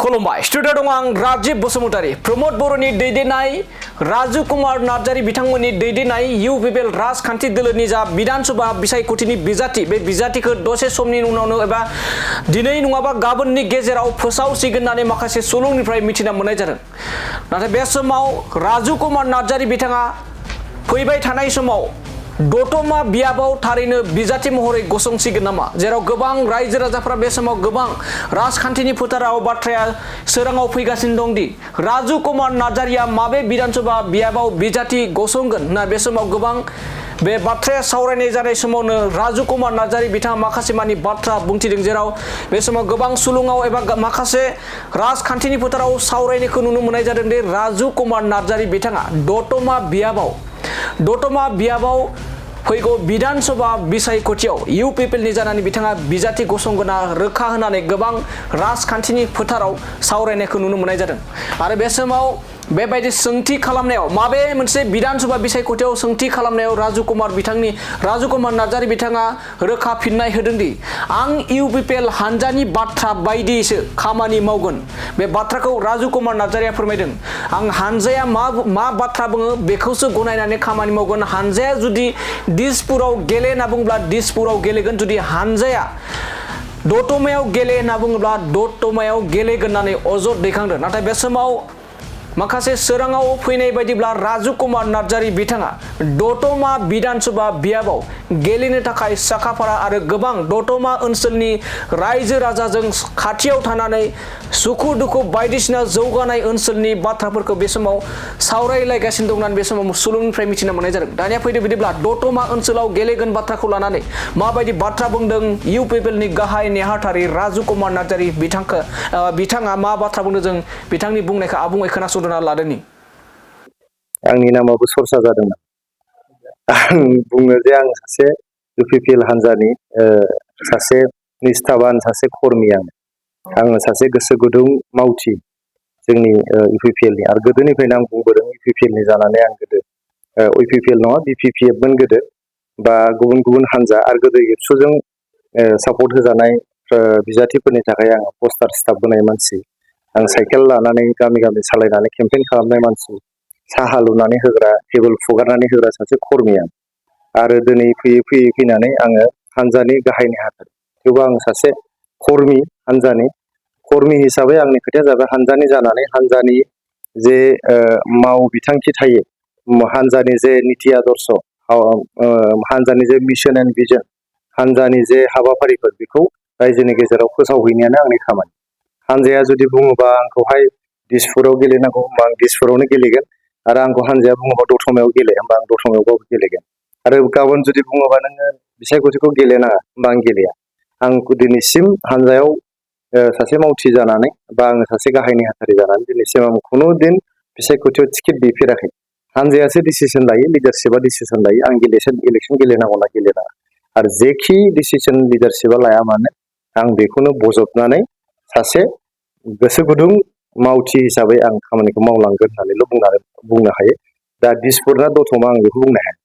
खुलुमबाय स्टुडिअ दं आं राजीव बसुमतारी प्रमोद बर'नि दैदेननाय राजु कुमार नार्जारी बिथांमोननि दैदेननाय इउपिपिएल राजखान्थि दोलोनि जा विधानसभा बिसायख'थिनि बिजाथि बे बिजाथिखौ दसे समनि उनावनो एबा दिनै नङाबा गाबोननि गेजेराव फोसावसिगोन होननानै माखासे सुलुंनिफ्राय मिथिना मोननाय जादों। नाथाय बे समाव राजु कुमार नार्जारी बिथाङा फैबाय थानाय समाव दतमा बियाबाव थारैनो बिजाथि महरै गसंसिगोन नामा, जेराव गोबां रायजो राजाफ्रा बे समाव गोबां राजखान्थिनि फोथाराव बाथ्राया सोराङाव फैगासिनो दं दि राजु कुमार नार्जारीया माबे विधानसभा बियाबाव बिजाथि गसंगोन होनना बे समाव गोबां बे बाथ्राया सावरायनाय जानाय समावनो राजु कुमार नार्जारी बिथाङा माखासे मानि बाथ्रा बुंथिदों, जेराव बे समाव गोबां सुलुङाव एबा माखासे राजखान्थिनि फोथाराव सावरायनायखौ नुनो मोननाय जादों दि राजु कुमार नार्जारी बिथाङा दतमा बियाबाव फैगौ विधानसभा बिसायख'थियाव इउपिपिएलनि जानानै बिथाङा बिजाथि गसंगोना रोखा होनानै गोबां राजखान्थिनि फोथाराव सावरायनायखौ नुनो मोननाय जादों। आरो बे समाव बेबायदि सोंथि खालामनायाव माबे मोनसे विधानसभा बिसायख'थियाव सोंथि खालामनायाव राजु कुमार नार्जारी बिथाङा रोखा फिननाय होदों दि आं इउपिपिएल हानजानि बाथ्रा बायदियैसो खामानि मावगोन। बे बाथ्राखौ राजु कुमार नार्जारीया फोरमायदों। आं हानजाया मा बाथ्रा बुङो बेखौसो गनायनानै खामानि मावगोन। हानजाया जुदि दिसपुराव गेले होनना बुङोब्ला दिसपुराव गेलेगोन, जुदि हानजाया दतमायाव गेले होनना बुङोब्ला दतमायाव गेलेगोन होननानै अजद दैखांदों। नाथाय बे समाव माखासे सोराङाव फैनाय बायदिब्ला राजु कुमार नार्जारी बिथाङा दतमा विधानसभा बियाबाव गेलेनो थाखाय साखाफारा आरो गोबां दतमा ओनसोलनि रायजो राजाजों खाथियाव थानानै सुखु दुखु बायदिसिना जौगानाय ओनसोलनि बाथ्राफोरखौ बे समाव सावरायलायगासिनो दं होननानै बे समाव सुलुंनिफ्राय मिथिना मोननाय जादों। दानिया फैदो बिदिब्ला दतमा ओनसोलाव गेलेगोन बाथ्राखौ लानानै माबायदि बाथ्रा बुंदों इउपिपिएलनि गाहाय नेहाथारि राजु कुमार नार्जारी बिथाङा मा बाथ्रा बुंदों, जों बिथांनि बुंनायखौ आबुङै खोनासंना लादोंनि। आंनि नामाबो सरसा जादोंमोन। आं बुङो जे आं सासे इउपिपिएल हानजानि सासे निष्ठाबान सासे कर्मि। आङो सासे गोसो गुदुं मावथि जोंनि इउपिपिएलनि। आरो गोदोनिफ्रायनो आं बुंबोदों इउपिपिएलनि जानानै आं गोदो इउपिपिएल नङा बिपिपिएफमोन गोदो, बा गुबुन हानजा आरो गोदो एबसुजों सापर्ट होजानाय बिजाथिफोरनि थाखाय आं पस्टार स्टाफ होनाय मानसि। आं साइकेल लानानै गामि गामि सालायनानै केम्पेइन खालामनाय मानसि, साहा लुनानै होग्रा, टेबोल फुगारनानै होग्रा सासे कर्मि आं। आरो दिनै फैयै फैनानै आङो हानजानि गाहाय नेहाथारि। थेवबो आं सासे कर्मि, हानजानि कर्मि हिसाबै आंनि खोथाया जाबाय हानजानि जानानै हानजानि जे माव बिथांखि थायो, हानजानि जे निति आदर्श, हानजानि जे मिशन एन्ड भिजन, हानजानि जे हाबाफारिफोर, बेखौ रायजोनि गेजेराव फोसावहैनायानो आंनि खामानि। हानजाया जुदि बुङोबा आंखौहाय दिसपुराव गेलेनांगौ होमबा आं दिसपुरावनो गेलेगोन। आरो आंखौ हानजाया बुङोबा दतमायाव गेले होमबा आं दतमायावबाबो गेलेगोन। आरो गाबोन जुदि बुङोबा नोङो बिसायख'थिखौ गेलेनाङा होमबा आं गेलेया। आं दिनैसिम हानजायाव सासे मावथि जानानै बा आङो सासे गाहाय नेहाथारि जानानै दिनैसिम आं खुनु दिन बिसायख'थियाव टिकेट दैफेराखै। हानजायासो डिसिसन लायो, लिडारशिपआ डिसिसन लायो आं इलेक्सन गेलेनांगौ ना गेलेनाङा। आरो जेखि डिसिसन लिडारशिपआ लाया मानो आं बेखौनो बजबनानै सासे गोसो गुदुं मावथि हिसाबै आं खामानिखौ मावलांगोन होननानैल' बुंनो हायो। दा दिसपुर ना दतमा आं बेखौ बुंनो हाया।